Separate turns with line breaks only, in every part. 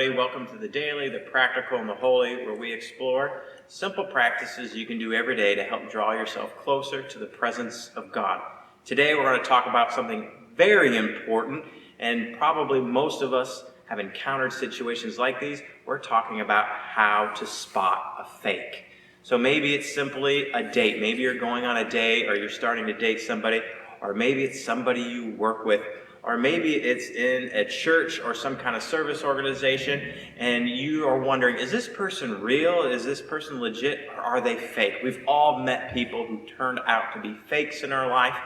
everybody. Welcome to the Daily, the Practical, and the Holy, where we explore simple practices you can do every day to help draw yourself closer to the presence of God. Today we're going to talk about something very important, and probably most of us have encountered situations like these. We're talking about how to spot a fake. So maybe it's simply a date. Maybe you're going on a date, or you're starting to date somebody, or maybe it's somebody you work with, or maybe it's in a church or some kind of service organization, and you are wondering, is this person real? Is this person legit? Or are they fake? We've all met people who turned out to be fakes in our life,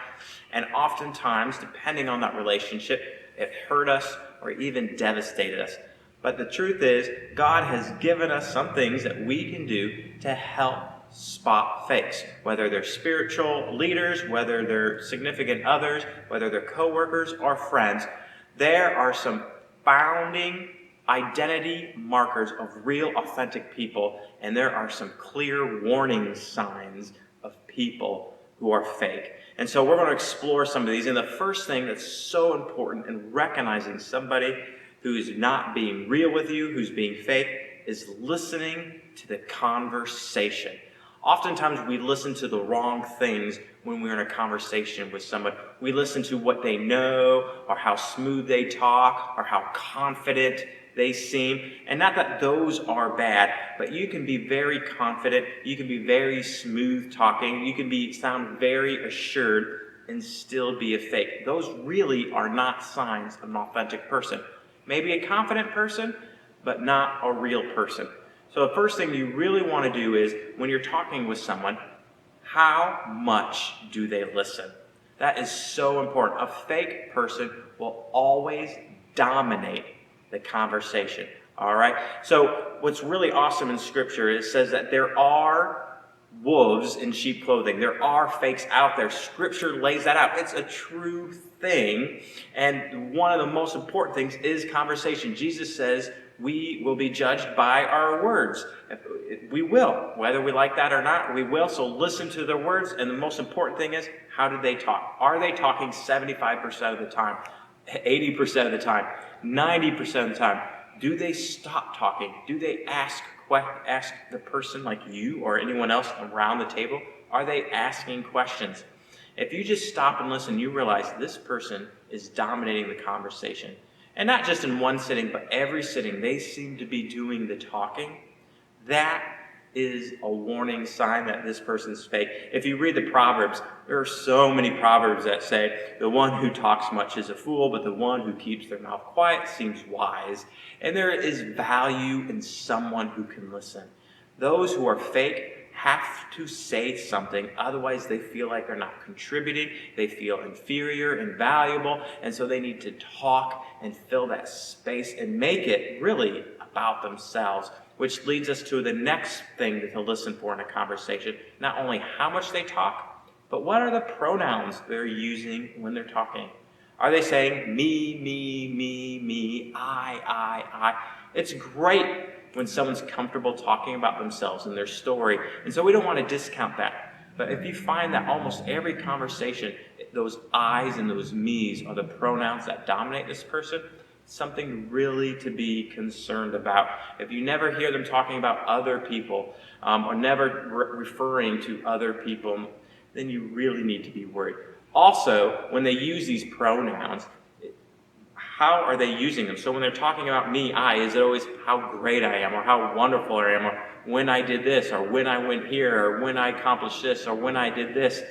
and oftentimes, depending on that relationship, it hurt us or even devastated us. But the truth is, God has given us some things that we can do to help spot fakes, whether they're spiritual leaders, whether they're significant others, whether they're co-workers or friends. There are some founding identity markers of real, authentic people, and there are some clear warning signs of people who are fake. And so we're going to explore some of these. And the first thing that's so important in recognizing somebody who's not being real with you, who's being fake, is listening to the conversation. Oftentimes we listen to the wrong things when we're in a conversation with someone. We listen to what they know, or how smooth they talk, or how confident they seem. And not that those are bad, but you can be very confident, you can be very smooth talking, you can sound very assured and still be a fake. Those really are not signs of an authentic person. Maybe a confident person, but not a real person. So the first thing you really want to do is, when you're talking with someone, how much do they listen? That is so important. A fake person will always dominate the conversation. All right? So what's really awesome in Scripture is it says that there are wolves in sheep clothing. There are fakes out there. Scripture lays that out. It's a true thing. And one of the most important things is conversation. Jesus says we will be judged by our words. We will. Whether we like that or not, we will. So listen to their words. And the most important thing is, how do they talk? Are they talking 75% of the time, 80% of the time, 90% of the time? Do they stop talking? Do they ask the person like you or anyone else around the table? Are they asking questions? If you just stop and listen, you realize this person is dominating the conversation. And not just in one sitting, but every sitting, they seem to be doing the talking. That is a warning sign that this person's fake. If you read the Proverbs, there are so many Proverbs that say, the one who talks much is a fool, but the one who keeps their mouth quiet seems wise. And there is value in someone who can listen. Those who are fake have to say something, otherwise they feel like they're not contributing, they feel inferior and valuable, and so they need to talk and fill that space and make it really about themselves, which leads us to the next thing to listen for in a conversation. Not only how much they talk, but what are the pronouns they're using when they're talking. Are they saying me, I? It's great when someone's comfortable talking about themselves and their story. And so we don't want to discount that. But if you find that almost every conversation, those I's and those me's are the pronouns that dominate this person, something really to be concerned about. If you never hear them talking about other people, or never referring to other people, then you really need to be worried. Also, when they use these pronouns, how are they using them? So when they're talking about me, I, is it always how great I am, or how wonderful I am, or when I did this, or when I went here, or when I accomplished this, or when I did this?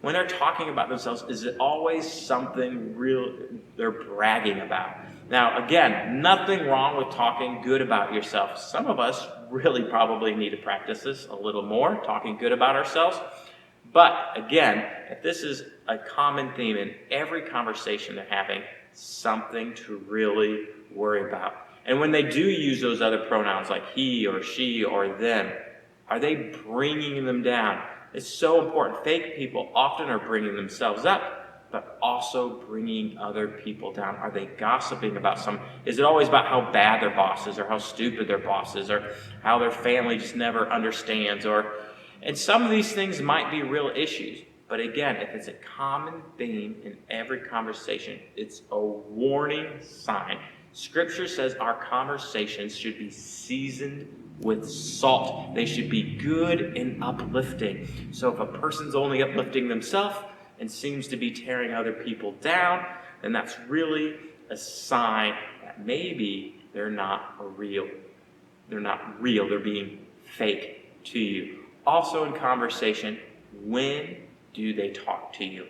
When they're talking about themselves, is it always something real they're bragging about? Now, again, nothing wrong with talking good about yourself. Some of us really probably need to practice this a little more, talking good about ourselves. But again, if this is a common theme in every conversation they're having, something to really worry about. And when they do use those other pronouns like he or she or them, are they bringing them down? It's so important. Fake people often are bringing themselves up, but also bringing other people down. Are they gossiping about some? Is it always about how bad their boss is, or how stupid their boss is, or how their family just never understands? And some of these things might be real issues. But again, if it's a common theme in every conversation, it's a warning sign. Scripture says our conversations should be seasoned with salt. They should be good and uplifting. So if a person's only uplifting themselves and seems to be tearing other people down, then that's really a sign that maybe they're not real. They're not real. They're being fake to you. Also in conversation, when do they talk to you?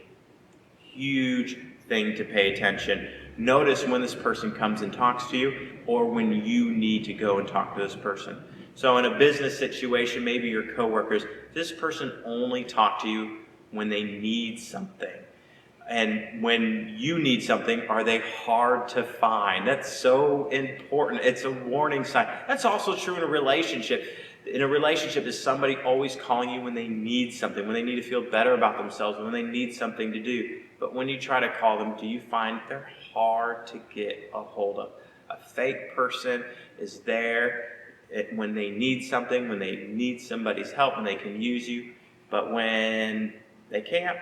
Huge thing to pay attention. Notice when this person comes and talks to you or when you need to go and talk to this person. So in a business situation, maybe your coworkers, this person only talk to you when they need something. And when you need something, are they hard to find? That's so important. It's a warning sign. That's also true in a relationship. In a relationship, is somebody always calling you when they need something, when they need to feel better about themselves, when they need something to do. But when you try to call them, do you find they're hard to get a hold of? A fake person is there when they need something, when they need somebody's help, and they can use you. But when they can't,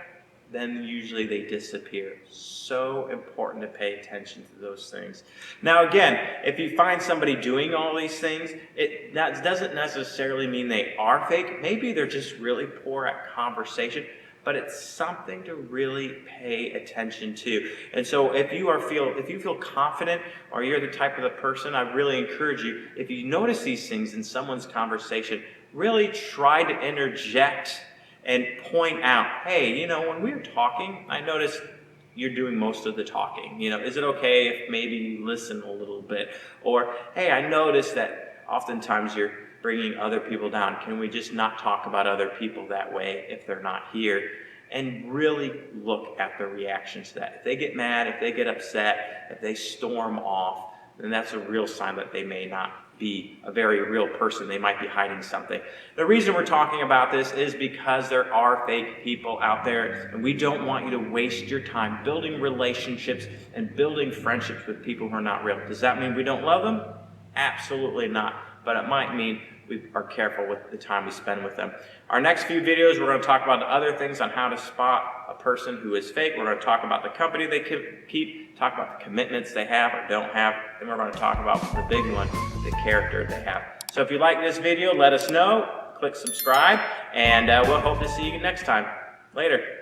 then usually they disappear. So important to pay attention to those things. Now again, if you find somebody doing all these things, that doesn't necessarily mean they are fake. Maybe they're just really poor at conversation, but it's something to really pay attention to. And so if you feel confident or you're the type of the person, I really encourage you, if you notice these things in someone's conversation, really try to interject and point out, hey, when we were talking, I noticed you're doing most of the talking. Is it okay if maybe you listen a little bit? Or, hey, I noticed that oftentimes you're bringing other people down. Can we just not talk about other people that way if they're not here? And really look at the reactions to that. If they get mad, if they get upset, if they storm off, then that's a real sign that they may not be a very real person. They might be hiding something. The reason we're talking about this is because there are fake people out there, and we don't want you to waste your time building relationships and building friendships with people who are not real. Does that mean we don't love them? Absolutely not. But it might mean we are careful with the time we spend with them. Our next few videos, we're going to talk about the other things on how to spot a person who is fake. We're going to talk about the company they keep, talk about the commitments they have or don't have, and we're going to talk about the big one, the character they have. So if you like this video, let us know. Click subscribe, and we'll hope to see you next time. Later.